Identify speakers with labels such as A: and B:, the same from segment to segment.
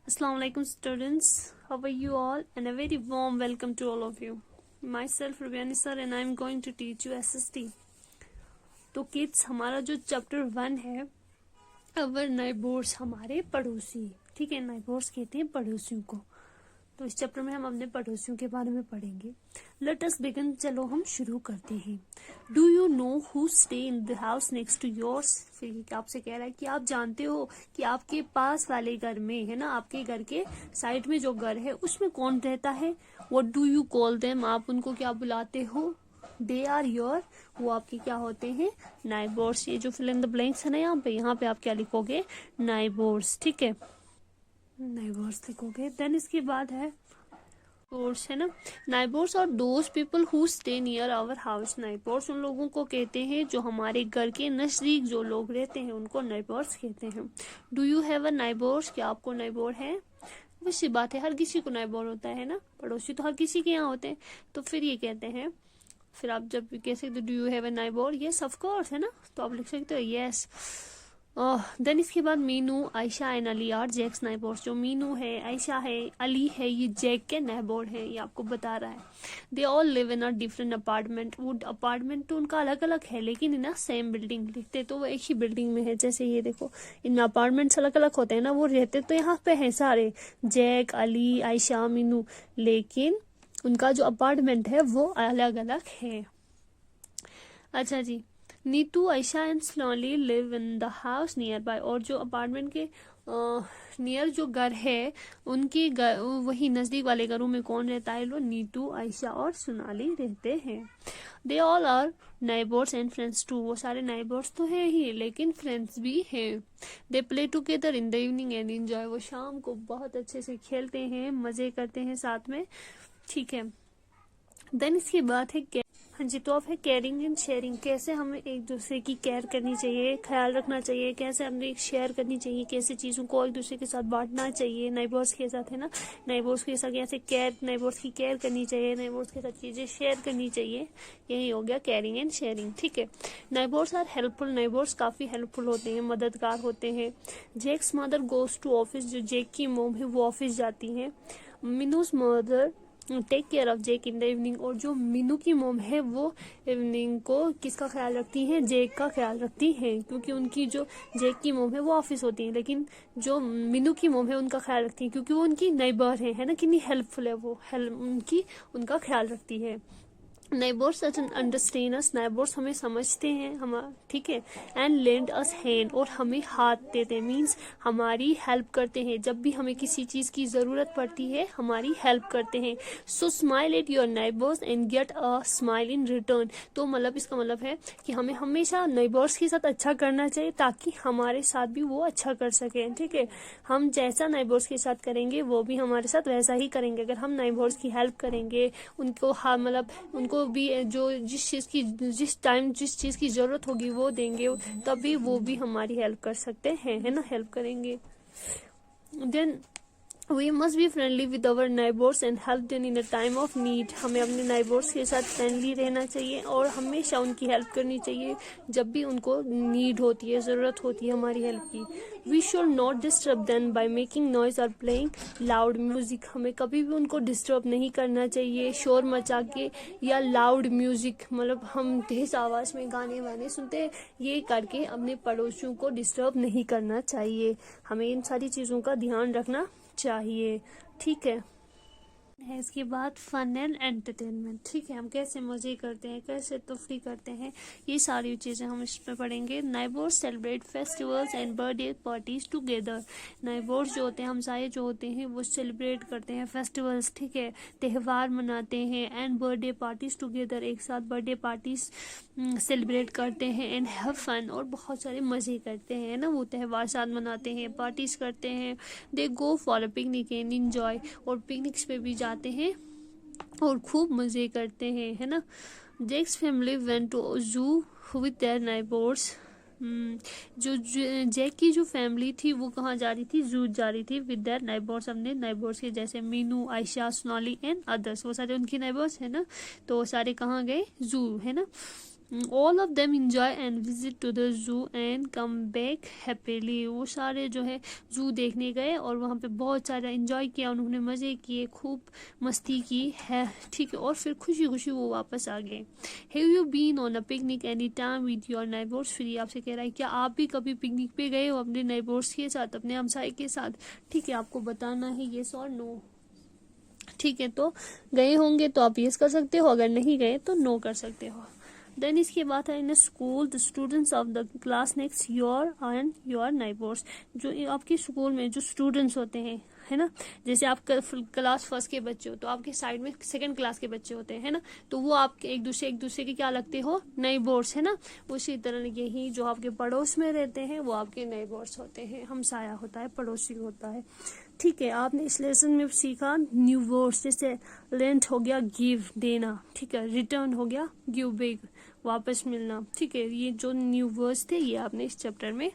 A: Assalamu alaikum students, how are you all, and a very warm welcome to all of you. Myself Rubiani sir and I am going to teach you SST. तो kids हमारा जो chapter 1 है अवर नाइबोर्स, हमारे पड़ोसी, ठीक है। नाइबोर्स कहते हैं पड़ोसियों को। तो इस चैप्टर में हम अपने पड़ोसियों के बारे में पढ़ेंगे। लेट अस बिगिन, चलो हम शुरू करते हैं। Do you know who stay in the house next to yours. फिर आपसे कह रहा है कि आप जानते हो कि आपके पास वाले घर में, है ना, आपके घर के साइड में जो घर है उसमें कौन रहता है। What do you call them, आप उनको क्या बुलाते हो। दे आर योर, वो आपके क्या होते हैं, नाइबोर्स। ये जो फिल इन द ब्लैंक्स है ना, यहाँ पे आप क्या लिखोगे, नाइबोर्स, ठीक है, नाइबोर्स लिखोगे। देन इसके बाद है नाइबोर्स, है ना। नाइबोर्स और those people who stay near our house. Neighbours उन लोगों को कहते हैं जो हमारे घर के नजदीक जो लोग रहते हैं, उनको नाइबोर्स कहते हैं। डू यू हैव अ नाइबोर्स, क्या आपको नाइबोर है। वैसी बात है, हर किसी को नाइबोर होता है ना, पड़ोसी तो हर किसी के यहाँ होते हैं। तो फिर ये कहते हैं, फिर आप जब भी कह सकते, do you have a neighbour, yes of course, है ना, तो आप लिख सकते हो यस। देन इसके बाद Meenu, Ayesha and Ali are Jack's neighbours. जो मीनू है, आयशा है, अली है, ये जैक के नाइबोर है, ये आपको बता रहा है। They all live in a different apartment. वो अपार्टमेंट तो उनका अलग अलग है, लेकिन ना सेम बिल्डिंग, लिखते तो वो एक ही बिल्डिंग में है। जैसे ये देखो, इनमें अपार्टमेंट्स अलग अलग होते हैं ना, वो रहते तो यहाँ पे हैं सारे, जैक, अली, आयशा, मीनू, लेकिन उनका जो अपार्टमेंट है वो अलग अलग है। अच्छा जी, Neetu, Ayesha and Snolly live in the house nearby. और जो अपार्टमेंट के नियर जो घर है, उनके घर, वही नजदीक वाले घरों में कौन रहता है, लो नीतू, आयशा और सोनाली रहते हैं। They all are neighbours and friends too. वो सारे नाइबोर्स तो है ही, लेकिन फ्रेंड्स भी हैं। They play together in the evening and enjoy. वो शाम को बहुत अच्छे से खेलते हैं, मजे करते हैं साथ में, ठीक है। देन इसके बाद है हाँ जी, तो अब है केयरिंग एंड शेयरिंग। कैसे हमें एक दूसरे की केयर करनी चाहिए, ख्याल रखना चाहिए, कैसे हमें शेयर करनी चाहिए, कैसे चीज़ों को एक दूसरे के साथ बांटना चाहिए। नाइबर्स के साथ, है ना, नाइबर्स के साथ कैसे केयर, नाइबर्स की केयर करनी चाहिए, नाइबर्स के साथ चीज़ें शेयर करनी चाहिए। यही हो गया केयरिंग एंड शेयरिंग, ठीक है। Neighbours are helpful. नाइबर्स काफ़ी हेल्पफुल होते हैं, मददगार होते हैं। Jack's mother goes to office. जो जेक की मोम है वो ऑफिस जाती है। Meenu's mother take care of Jack in the evening. और जो मीनू की मोम है वो इवनिंग को किसका ख्याल रखती हैं, जेक का ख्याल रखती हैं, क्योंकि उनकी जो जेक की मोम है वो ऑफिस होती है, लेकिन जो मीनू की मोम है उनका ख्याल रखती है, क्योंकि वो उनकी नेबर है ना, कितनी हेल्पफुल है वो, उनका ख्याल रखती है। नाइबोर्स अंडरस्टैंड अस। नाइबोर्स हमें समझते हैं, हम, ठीक है। एंड लेंड अस हैंड, और हमें हाथ देते हैं, मीन्स हमारी हेल्प करते हैं। जब भी हमें किसी चीज़ की ज़रूरत पड़ती है, हमारी हेल्प करते हैं। सो smile at your neighbours and get a smile in return. तो मतलब इसका मतलब है कि हमें हमेशा नाइबर्स के साथ अच्छा करना चाहिए, ताकि हमारे साथ भी वो अच्छा कर सकें, ठीक है। हम जैसा नाइबर्स के साथ करेंगे, वो भी हमारे साथ वैसा ही करेंगे। अगर हम नाइबर्स की हेल्प करेंगे, उनको मतलब उनको भी जो जिस चीज़ की ज़रूरत होगी वो देंगे, तभी वो भी हमारी हेल्प कर सकते हैं, है ना, हेल्प करेंगे। Then we must be friendly with our neighbours and help them in a time of need. हमें अपने नाइबर्स के साथ फ्रेंडली रहना चाहिए और हमेशा उनकी हेल्प करनी चाहिए जब भी उनको नीड होती है, ज़रूरत होती है हमारी हेल्प की। We should not disturb them by making noise और प्लेइंग लाउड म्यूजिक। हमें कभी भी उनको डिस्टर्ब नहीं करना चाहिए शोर मचा के, या लाउड म्यूजिक, मतलब हम तेज आवाज़ में गाने वाने सुनते हैं, ये करके अपने पड़ोसियों को डिस्टर्ब नहीं करना चाहिए। हमें इन सारी चीज़ों का ध्यान रखना चाहिए, ठीक है। इसके बाद फन एंड एंटरटेनमेंट, ठीक है, हम कैसे मजे करते हैं, कैसे तफरी करते हैं, ये सारी चीज़ें हम इसमें पढ़ेंगे। Neighbours celebrate festivals and birthday parties together. Neighbours जो होते हैं, हमसाये जो होते हैं, वो सेलिब्रेट करते हैं फेस्टिवल्स, ठीक है, त्यौहार मनाते हैं, एंड बर्थडे पार्टीज टुगेदर, एक साथ बर्थडे पार्टीज सेलिब्रेट करते हैं, एंड हैव फन, और बहुत सारे मज़े करते हैं ना, वो त्यौहार साथ मनाते हैं, पार्टीज करते हैं। They go for a picnic and enjoy, और पिकनिक्स पे भी जाते हैं और खूब मज़े करते हैं, है ना। Jack's family went to zoo with their neighbours. जो जैक की जो फैमिली थी वो कहाँ जा रही थी, जू जा रही थी विद देयर नाइबर्स, अपने नाइबर्स के, जैसे मीनू, आयशा, सोनाली एंड अदर्स, वो सारे उनकी नाइबर्स है ना, तो वो सारे कहाँ गए, जू, है ना। All of them enjoy and visit to the zoo and come back happily. वो सारे जो है जू देखने गए और वहाँ पे बहुत सारा इंजॉय किया, उन्होंने मज़े किए, खूब मस्ती की है, ठीक है, और फिर खुशी खुशी वो वापस आ गए। Have you been on a picnic any time with your neighbours? फिर ये आपसे कह रहा है क्या आप भी कभी पिकनिक पे गए हो अपने नाइबर्स के साथ, अपने हमसाए के साथ? ठीक है, आपको बताना है येस और नो। ठीक है, तो गए होंगे तो आप यस कर सकते हो, अगर नहीं गए तो नो कर सकते हो। देन इसके बाद है in school the students of the class next your and your neighbours. जो आपके स्कूल में जो स्टूडेंट्स होते हैं, है ना, जैसे आप क्लास फर्स्ट के बच्चे हो तो आपके साइड में सेकंड क्लास के बच्चे होते हैं, है ना, तो वो आपके एक दूसरे के क्या लगते हो, नाइबर्स, है ना। उसी तरह यही जो आपके पड़ोस में रहते हैं वो आपके नाइबर्स होते हैं, हमसाया होता है, पड़ोसी होता है। ठीक है, आपने इस लेसन में सीखा न्यू वर्ड्स, जैसे लेंथ हो गया गिव, देना, ठीक है, रिटर्न हो गया गिव बैक, वापस मिलना, ठीक है, ये जो न्यू वर्ड्स थे ये आपने इस चैप्टर में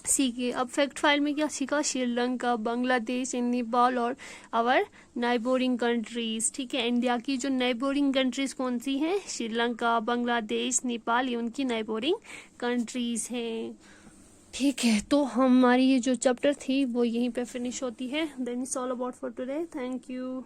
A: सीखे। अब फैक्ट फाइल में क्या सीखा, श्रीलंका, बांग्लादेश एंड नेपाल और आवर नाइबोरिंग कंट्रीज। ठीक है, इंडिया की जो नाइबोरिंग कंट्रीज कौन सी हैं, श्रीलंका, बांग्लादेश, नेपाल, ये उनकी नाइबोरिंग कंट्रीज हैं। ठीक है, तो हमारी ये जो चैप्टर थी वो यहीं पे फिनिश होती है। Then it's all about for today, thank you.